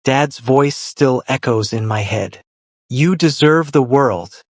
Dad's voice still echoes in my head. "You deserve the world,"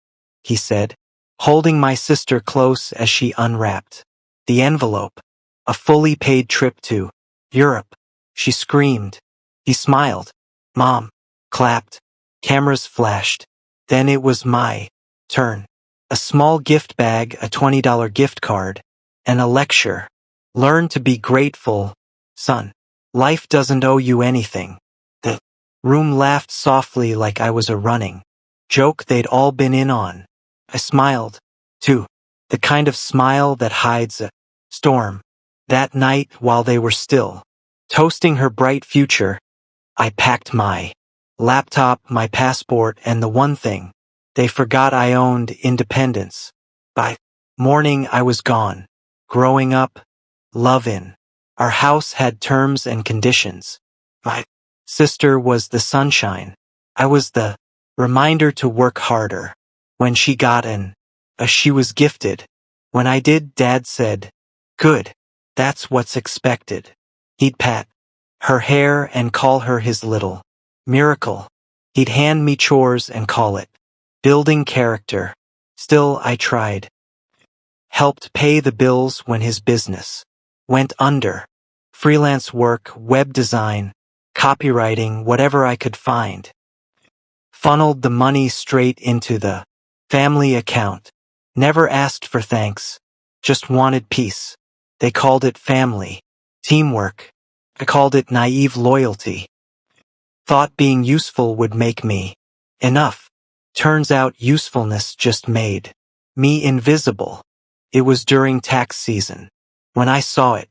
he said, holding my sister close as she unwrapped the envelope. A fully paid trip to Europe. She screamed. He smiled. Mom clapped. Cameras flashed. Then it was my turn. A small gift bag, a $20 gift card, and a lecture. Learn to be grateful, son. Life doesn't owe you anything. The room laughed softly like I was a running joke they'd all been in on. I smiled, too. The kind of smile that hides a storm. That night, while they were still toasting her bright future, I packed my laptop, my passport, and the one thing they forgot I owned: independence. By morning, I was gone. Growing up, love in. Our house had terms and conditions. My sister was the sunshine. I was the reminder to work harder. When she got she was gifted. When I did, Dad said, "Good. That's what's expected." He'd pat her hair and call her his little miracle. He'd hand me chores and call it building character. Still, I tried. Helped pay the bills when his business went under. Freelance work, web design, copywriting, whatever I could find. Funneled the money straight into the family account. Never asked for thanks. Just wanted peace. They called it family. Teamwork. I called it naive loyalty. Thought being useful would make me enough. Turns out usefulness just made me invisible. It was during tax season when I saw it.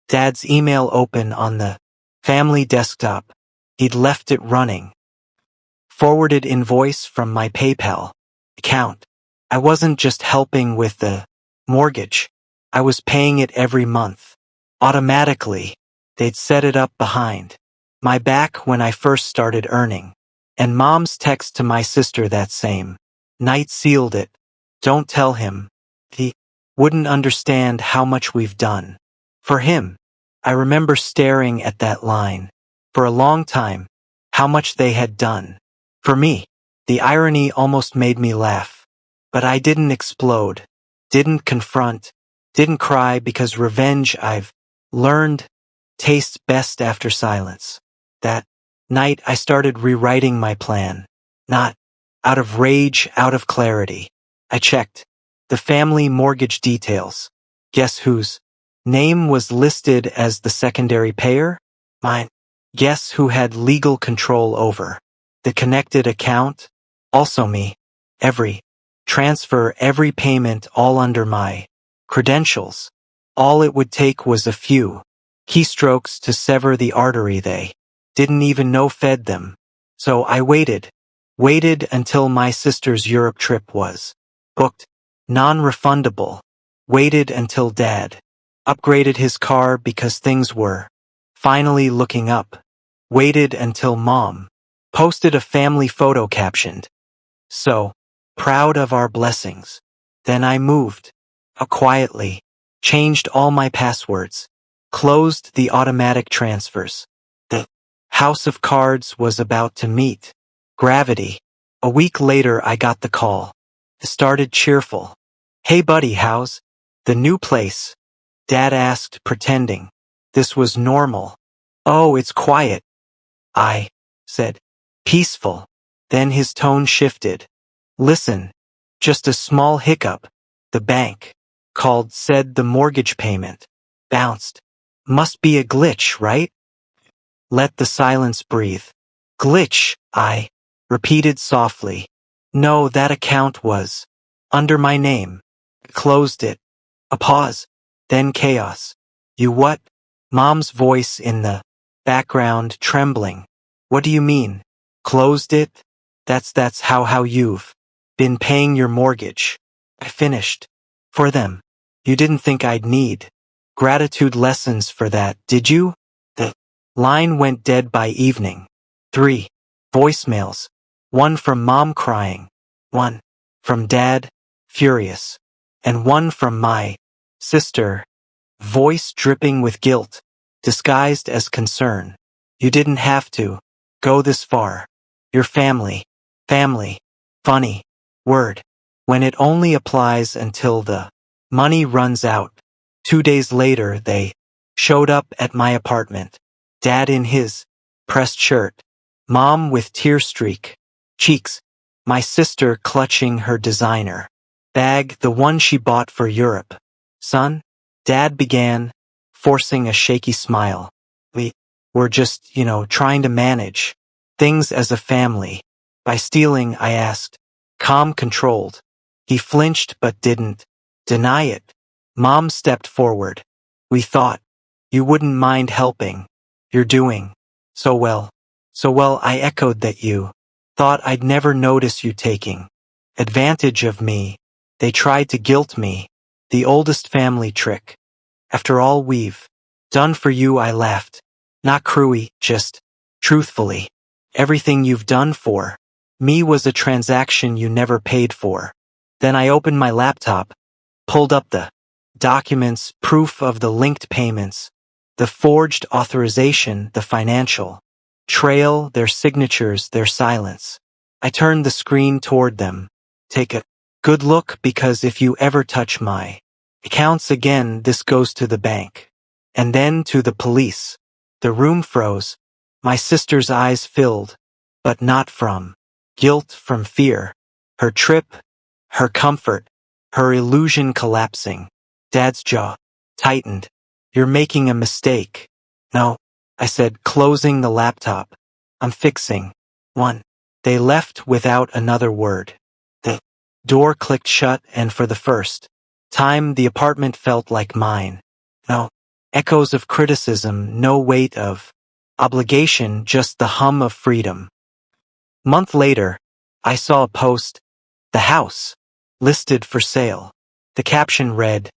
Dad's email open on the family desktop. He'd left it running. Forwarded invoice from my PayPal account. I wasn't just helping with the mortgage. I was paying it every month. Automatically. They'd set it up behind my back when I first started earning. And Mom's text to my sister that same night sealed it. "Don't tell him. He wouldn't understand how much we've done for him." I remember staring at that line for a long time. How much they had done for me. The irony almost made me laugh. But I didn't explode, didn't confront, didn't cry, because revenge, I've learned, tastes best after silence. That night I started rewriting my plan. Not out of rage, out of clarity. I checked the family mortgage details. Guess whose name was listed as the secondary payer? Mine. Guess who had legal control over the connected account? Also me. Every transfer, every payment, all under my credentials. All it would take was a few keystrokes to sever the artery they didn't even know fed them. So I waited until my sister's Europe trip was booked, non-refundable. Waited until Dad upgraded his car because things were finally looking up. Waited until Mom posted a family photo captioned, "So proud of our blessings." Then I moved quietly, changed all my passwords, closed the automatic transfers. The house of cards was about to meet gravity. A week later I got the call. It started cheerful. "Hey buddy, how's the new place?" Dad asked, pretending this was normal. "Oh, it's quiet," I said. "Peaceful." Then his tone shifted. "Listen, just a small hiccup. The bank called, said the mortgage payment bounced. Must be a glitch, right?" Let the silence breathe. "Glitch," I repeated softly. "No, that account was under my name." Closed it. A pause. Then chaos. "You what?" Mom's voice in the background, trembling. "What do you mean? Closed it? That's how you've been paying your mortgage." I finished. "For them. You didn't think I'd need gratitude lessons for that, did you?" The line went dead by evening. 3 voicemails. One from Mom crying. One from Dad, furious. And one from my sister, voice dripping with guilt, disguised as concern. "You didn't have to." go this far. Your family. Family. Funny. Word. When it only applies until the money runs out. 2 days later, they showed up at my apartment. Dad in his pressed shirt. Mom with tear streak cheeks. My sister clutching her designer bag, the one she bought for Europe. Son? Dad began, forcing a shaky smile. We were just, trying to manage things as a family. By stealing, I asked. Calm, controlled. He flinched but didn't deny it. Mom stepped forward. We thought you wouldn't mind helping. You're doing so well. So well, I echoed that you thought I'd never notice you taking advantage of me. They tried to guilt me. The oldest family trick. After all we've done for you, I laughed. Not cruelly, just truthfully. Everything you've done for me was a transaction you never paid for. Then I opened my laptop, pulled up the documents, proof of the linked payments, the forged authorization, the financial trail, their signatures, their silence. I turned the screen toward them. Take a good look, because if you ever touch my accounts again, this goes to the bank. And then to the police. The room froze. My sister's eyes filled, but not from guilt, from fear. Her trip, her comfort, her illusion collapsing. Dad's jaw tightened. You're making a mistake. No, I said, closing the laptop. I'm fixing one. They left without another word. The door clicked shut, and for the first time the apartment felt like mine. No echoes of criticism, no weight of obligation, just the hum of freedom. Month later, I saw a post, the house, listed for sale. The caption read,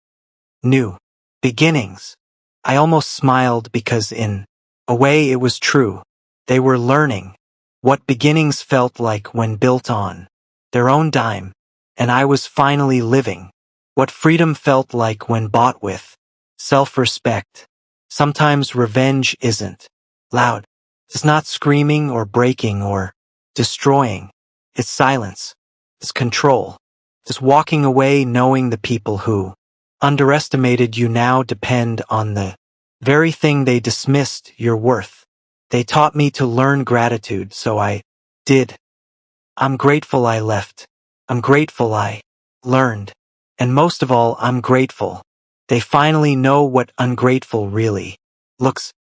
New beginnings. I almost smiled because in a way it was true. They were learning what beginnings felt like when built on their own dime, and I was finally living what freedom felt like when bought with self-respect. Sometimes revenge isn't loud. It's not screaming or breaking or destroying. It's silence. It's control. It's walking away knowing the people who underestimated you now depend on the very thing they dismissed your worth. They taught me to learn gratitude, so I did. I'm grateful I left. I'm grateful I learned. And most of all, I'm grateful they finally know what ungrateful really looks